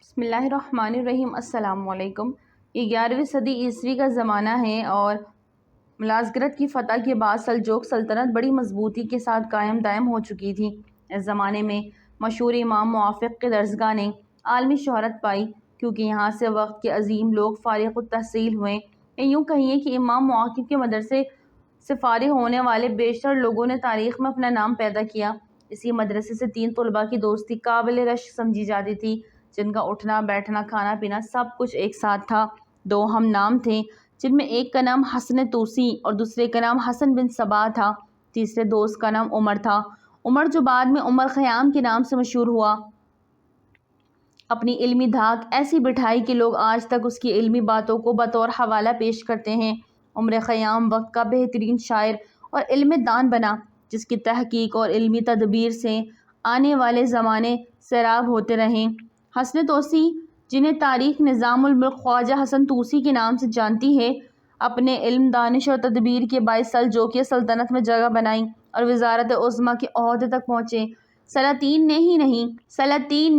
بسم اللہ الرحمن الرحیم۔ السلام علیکم۔ یہ 11ویں صدی عیسوی کا زمانہ ہے اور ملازگرت کی فتح کے بعد سلجوق سلطنت بڑی مضبوطی کے ساتھ قائم دائم ہو چکی تھی۔ اس زمانے میں مشہور امام موافق کی درسگاہ نے عالمی شہرت پائی کیونکہ یہاں سے وقت کے عظیم لوگ فارغ التحصیل ہوئے، یا یوں کہیے کہ امام موافق کے مدرسے سے فارغ ہونے والے بیشتر لوگوں نے تاریخ میں اپنا نام پیدا کیا۔ اسی مدرسے سے 3 طلباء کی دوستی قابل رشک سمجھی جاتی تھی، جن کا اٹھنا بیٹھنا کھانا پینا سب کچھ ایک ساتھ تھا۔ 2 ہم نام تھے، جن میں ایک کا نام حسن طوسی اور دوسرے کا نام حسن بن صباح تھا۔ تیسرے دوست کا نام عمر تھا، عمر جو بعد میں عمر خیام کے نام سے مشہور ہوا۔ اپنی علمی دھاک ایسی بٹھائی کہ لوگ آج تک اس کی علمی باتوں کو بطور حوالہ پیش کرتے ہیں۔ عمر خیام وقت کا بہترین شاعر اور علم دان بنا، جس کی تحقیق اور علمی تدبیر سے آنے والے زمانے سیراب ہوتے رہے۔ حسن طوسی، جنہیں تاریخ نظام الملک خواجہ حسن طوسی کے نام سے جانتی ہے، اپنے علم، دانش اور تدبیر کے باعث سلجوقیہ سلطنت میں جگہ بنائی اور وزارت عظمیٰ کے عہدے تک پہنچے۔ سلاطین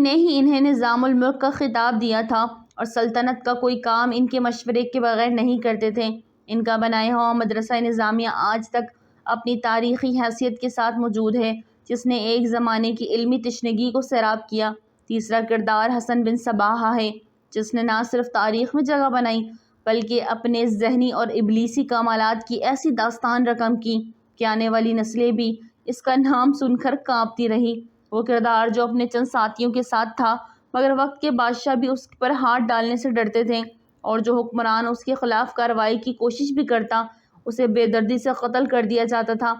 نے ہی انہیں نظام الملک کا خطاب دیا تھا اور سلطنت کا کوئی کام ان کے مشورے کے بغیر نہیں کرتے تھے۔ ان کا بنایا ہوا مدرسہ نظامیہ آج تک اپنی تاریخی حیثیت کے ساتھ موجود ہے، جس نے ایک زمانے کی علمی تشنگی کو سیراب کیا۔ تیسرا کردار حسن بن صباح ہے، جس نے نہ صرف تاریخ میں جگہ بنائی بلکہ اپنے ذہنی اور ابلیسی کمالات کی ایسی داستان رقم کی کہ آنے والی نسلیں بھی اس کا نام سن کر کانپتی رہی۔ وہ کردار جو اپنے چند ساتھیوں کے ساتھ تھا، مگر وقت کے بادشاہ بھی اس پر ہاتھ ڈالنے سے ڈرتے تھے، اور جو حکمران اس کے خلاف کارروائی کی کوشش بھی کرتا، اسے بے دردی سے قتل کر دیا جاتا تھا۔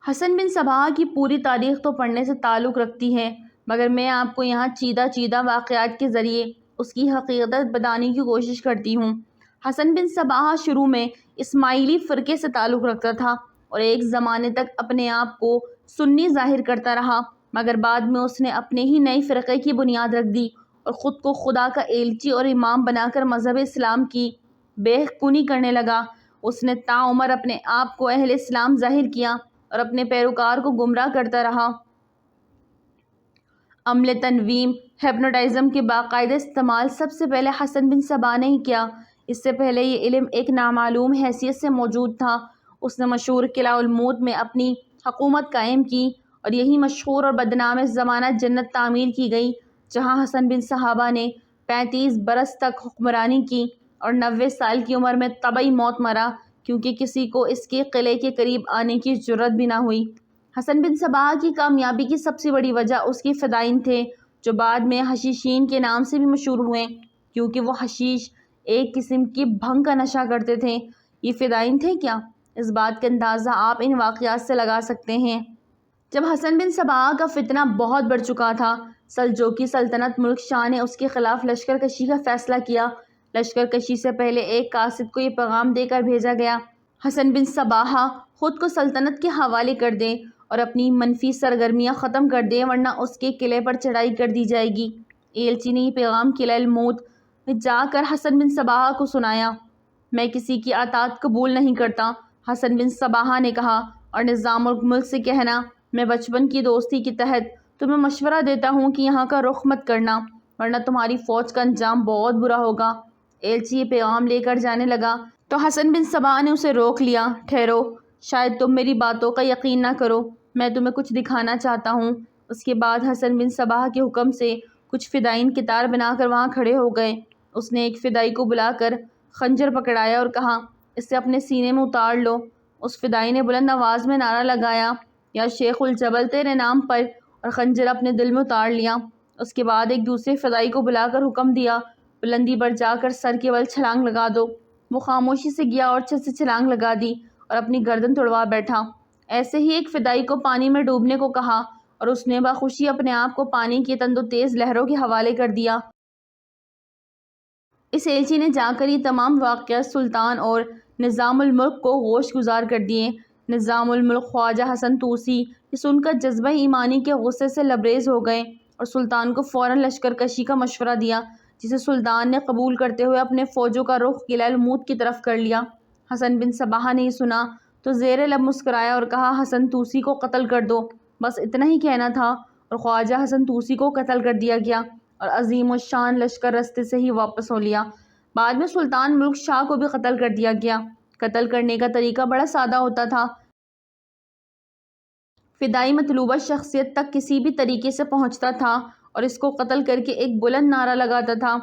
حسن بن صباح کی پوری تاریخ تو پڑھنے سے تعلق رکھتی ہے، مگر میں آپ کو یہاں چیدہ واقعات کے ذریعے اس کی حقیقت بتانے کی کوشش کرتی ہوں۔ حسن بن صباح شروع میں اسماعیلی فرقے سے تعلق رکھتا تھا اور ایک زمانے تک اپنے آپ کو سنی ظاہر کرتا رہا، مگر بعد میں اس نے اپنے ہی نئے فرقے کی بنیاد رکھ دی اور خود کو خدا کا ایلچی اور امام بنا کر مذہب اسلام کی بیخ کرنے لگا۔ اس نے تاعمر اپنے آپ کو اہل اسلام ظاہر کیا اور اپنے پیروکار کو گمراہ کرتا رہا۔ عمل تنویم، ہپنوٹائزم کے باقاعدہ استعمال سب سے پہلے حسن بن صباح نے ہی کیا۔ اس سے پہلے یہ علم ایک نامعلوم حیثیت سے موجود تھا۔ اس نے مشہور قلعہ الموت میں اپنی حکومت قائم کی اور یہی مشہور اور بدنام زمانہ جنت تعمیر کی گئی، جہاں حسن بن صباح نے 35 برس تک حکمرانی کی اور 90 سال کی عمر میں طبعی موت مرا، کیونکہ کسی کو اس کے قلعے کے قریب آنے کی جرأت بھی نہ ہوئی۔ حسن بن صباح کی کامیابی کی سب سے بڑی وجہ اس کے فدائین تھے، جو بعد میں حشیشین کے نام سے بھی مشہور ہوئے، کیونکہ وہ حشیش، ایک قسم کی بھنگ کا نشہ کرتے تھے۔ یہ فدائین تھے کیا؟ اس بات کا اندازہ آپ ان واقعات سے لگا سکتے ہیں۔ جب حسن بن صباح کا فتنہ بہت بڑھ چکا تھا، سلجوقی سلطنت ملک شاہ نے اس کے خلاف لشکر کشی کا فیصلہ کیا۔ لشکر کشی سے پہلے ایک قاصد کو یہ پیغام دے کر بھیجا گیا: حسن بن صباح خود کو سلطنت کے حوالے کر دے اور اپنی منفی سرگرمیاں ختم کر دے، ورنہ اس کے قلعے پر چڑھائی کر دی جائے گی۔ ایلچی نے یہ پیغام قلعہ الموت میں جا کر حسن بن صباح کو سنایا۔ میں کسی کی اطاعت قبول نہیں کرتا، حسن بن صباح نے کہا، اور نظام الملک سے کہنا: میں بچپن کی دوستی کے تحت تمہیں مشورہ دیتا ہوں کہ یہاں کا رخ مت کرنا، ورنہ تمہاری فوج کا انجام بہت برا ہوگا۔ ایلچی یہ پیغام لے کر جانے لگا تو حسن بن صباح نے اسے روک لیا: ٹھہرو، شاید تم میری باتوں کا یقین نہ کرو، میں تمہیں کچھ دکھانا چاہتا ہوں۔ اس کے بعد حسن بن صباح کے حکم سے کچھ فدائین قطار بنا کر وہاں کھڑے ہو گئے۔ اس نے ایک فدائی کو بلا کر خنجر پکڑایا اور کہا: اسے اپنے سینے میں اتار لو۔ اس فدائی نے بلند آواز میں نعرہ لگایا: یا شیخ الجبل، تیرے نام پر، اور خنجر اپنے دل میں اتار لیا۔ اس کے بعد ایک دوسرے فدائی کو بلا کر حکم دیا: بلندی پر جا کر سر کے بل چھلانگ لگا دو۔ وہ خاموشی سے گیا اور چھت سے چھلانگ لگا دی اور اپنی گردن تڑوا بیٹھا۔ ایسے ہی ایک فدائی کو پانی میں ڈوبنے کو کہا اور اس نے بخوشی اپنے آپ کو پانی کی تند و تیز لہروں کے حوالے کر دیا۔ اس ایلچی نے جا کر یہ تمام واقعات سلطان اور نظام الملک کو گوش گزار کر دیے۔ نظام الملک خواجہ حسن طوسی یہ سن کر جذبہ ایمانی کے غصے سے لبریز ہو گئے اور سلطان کو فوراً لشکر کشی کا مشورہ دیا، جسے سلطان نے قبول کرتے ہوئے اپنے فوجوں کا رخ قلعہ الموت کی طرف کر لیا۔ حسن بن صباح نے یہ سنا تو زیر لب مسکرایا اور کہا: حسن طوسی کو قتل کر دو۔ بس اتنا ہی کہنا تھا اور خواجہ حسن طوسی کو قتل کر دیا گیا۔ اور عظیم الشان لشکر رستے سے ہی واپس ہو لیا۔ بعد میں سلطان ملک شاہ کو بھی قتل کر دیا گیا۔ قتل کرنے کا طریقہ بڑا سادہ ہوتا تھا۔ فدائی مطلوبہ شخصیت تک کسی بھی طریقے سے پہنچتا تھا اور اس کو قتل کر کے ایک بلند نعرہ لگاتا تھا،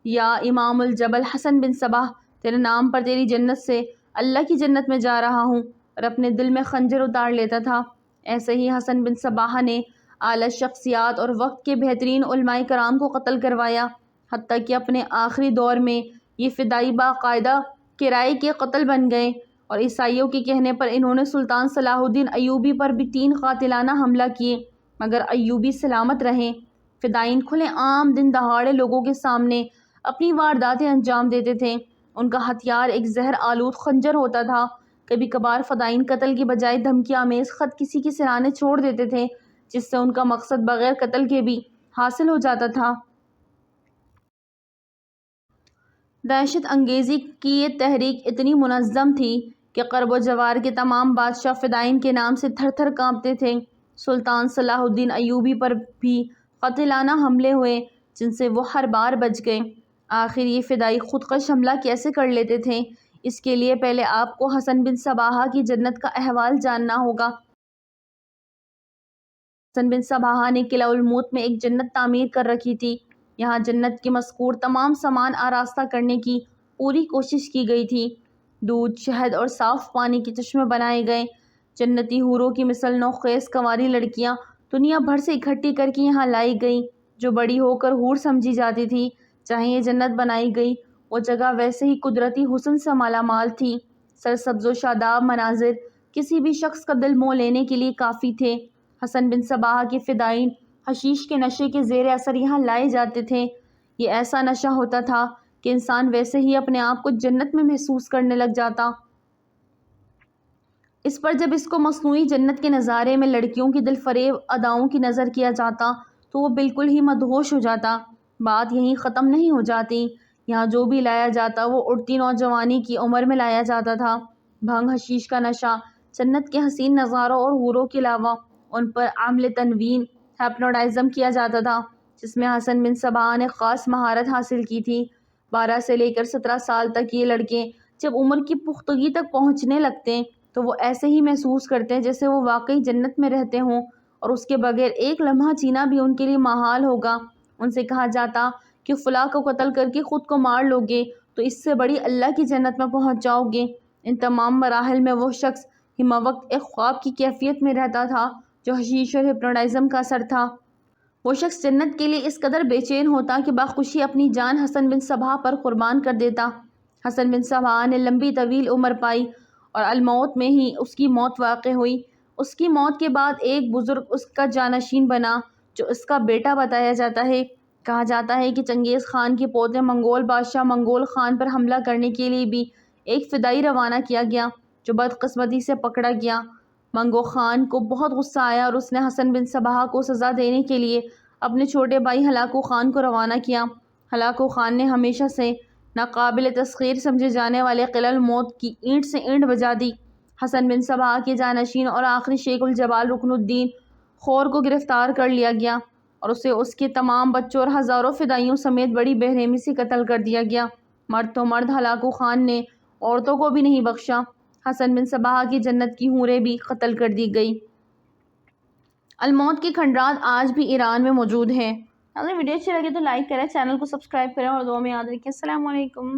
یا امام الجبل حسن بن صباح، تیرے نام پر تیری جنت سے اللہ کی جنت میں جا رہا ہوں، اور اپنے دل میں خنجر اتار لیتا تھا۔ ایسے ہی حسن بن صباح نے اعلیٰ شخصیات اور وقت کے بہترین علماء کرام کو قتل کروایا، حتیٰ کہ اپنے آخری دور میں یہ فدائی باقاعدہ کرائے کے قتل بن گئے، اور عیسائیوں کے کہنے پر انہوں نے سلطان صلاح الدین ایوبی پر بھی 3 قاتلانہ حملہ کیے، مگر ایوبی سلامت رہے۔ فدائین کھلے عام دن دہاڑے لوگوں کے سامنے اپنی وارداتیں انجام دیتے تھے۔ ان کا ہتھیار ایک زہر آلود خنجر ہوتا تھا۔ کبھی کبھار فدائین قتل کی بجائے دھمکی آمیز خط کسی کے سرانے چھوڑ دیتے تھے، جس سے ان کا مقصد بغیر قتل کے بھی حاصل ہو جاتا تھا۔ دہشت انگیزی کی یہ تحریک اتنی منظم تھی کہ قرب و جوار کے تمام بادشاہ فدائین کے نام سے تھر تھر کانپتے تھے۔ سلطان صلاح الدین ایوبی پر بھی قاتلانہ حملے ہوئے، جن سے وہ ہر بار بچ گئے۔ آخر یہ فدائی خودکش حملہ کیسے کر لیتے تھے، اس کے لیے پہلے آپ کو حسن بن صباح کی جنت کا احوال جاننا ہوگا۔ حسن بن صباح نے قلعہ الموت میں ایک جنت تعمیر کر رکھی تھی۔ یہاں جنت کے مذکور تمام سامان آراستہ کرنے کی پوری کوشش کی گئی تھی۔ دودھ، شہد اور صاف پانی کے چشمے بنائے گئے۔ جنتی حوروں کی مثل نوخیز کنواری لڑکیاں دنیا بھر سے اکٹھی کر کے یہاں لائی گئیں، جو بڑی ہو کر حور سمجھی جاتی تھی۔ جہاں یہ جنت بنائی گئی، وہ جگہ ویسے ہی قدرتی حسن سے مالا مال تھی۔ سرسبز و شاداب مناظر کسی بھی شخص کا دل موہ لینے کے لیے کافی تھے۔ حسن بن صباح کے فدائین حشیش کے نشے کے زیر اثر یہاں لائے جاتے تھے۔ یہ ایسا نشہ ہوتا تھا کہ انسان ویسے ہی اپنے آپ کو جنت میں محسوس کرنے لگ جاتا۔ اس پر جب اس کو مصنوعی جنت کے نظارے میں لڑکیوں کی دل فریب اداؤں کی نظر کیا جاتا تو وہ بالکل ہی مدہوش ہو جاتا۔ بات یہیں ختم نہیں ہو جاتی۔ یہاں جو بھی لایا جاتا وہ اڑتی نوجوانی کی عمر میں لایا جاتا تھا۔ بھنگ، حشیش کا نشہ، جنت کے حسین نظاروں اور حوروں کے علاوہ ان پر عمل تنوین، ہیپنوٹائزم کیا جاتا تھا، جس میں حسن بن صباح نے خاص مہارت حاصل کی تھی۔ 12 سے لے کر 17 سال تک یہ لڑکے جب عمر کی پختگی تک پہنچنے لگتے تو وہ ایسے ہی محسوس کرتے جیسے وہ واقعی جنت میں رہتے ہوں، اور اس کے بغیر ایک لمحہ جینا بھی ان کے لیے محال ہوگا۔ ان سے کہا جاتا کہ فلاں کو قتل کر کے خود کو مار لو گے تو اس سے بڑی اللہ کی جنت میں پہنچ جاؤ گے۔ ان تمام مراحل میں وہ شخص ہمہ وقت ایک خواب کی کیفیت میں رہتا تھا جو حشیش اور ہپنوٹائزم کا اثر تھا۔ وہ شخص جنت کے لیے اس قدر بے چین ہوتا کہ بخوشی اپنی جان حسن بن صباح پر قربان کر دیتا۔ حسن بن صباح نے لمبی طویل عمر پائی اور الموت میں ہی اس کی موت واقع ہوئی۔ اس کی موت کے بعد ایک بزرگ اس کا جانشین بنا جو اس کا بیٹا بتایا جاتا ہے۔ کہا جاتا ہے کہ چنگیز خان کے پوتے منگول بادشاہ منگول خان پر حملہ کرنے کے لیے بھی ایک فدائی روانہ کیا گیا، جو بدقسمتی سے پکڑا گیا۔ منگو خان کو بہت غصہ آیا اور اس نے حسن بن صباح کو سزا دینے کے لیے اپنے چھوٹے بھائی ہلاکو خان کو روانہ کیا۔ ہلاکو خان نے ہمیشہ سے ناقابل تسخیر سمجھے جانے والے قلعہ الموت کی اینٹ سے اینٹ بجا دی۔ حسن بن صباح کے جانشین اور آخری شیخ الجبال رکن الدین خور کو گرفتار کر لیا گیا اور اسے اس کے تمام بچوں اور ہزاروں فدائیوں سمیت بڑی بے رحمی سے قتل کر دیا گیا۔ مرد تو مرد، ہلاکو خان نے عورتوں کو بھی نہیں بخشا۔ حسن بن صباح کی جنت کی حوریں بھی قتل کر دی گئی۔ الموت کے کھنڈرات آج بھی ایران میں موجود ہیں۔ اگر ویڈیو اچھی لگے تو لائک کریں، چینل کو سبسکرائب کریں اور دعا میں یاد رکھیں۔ السلام علیکم۔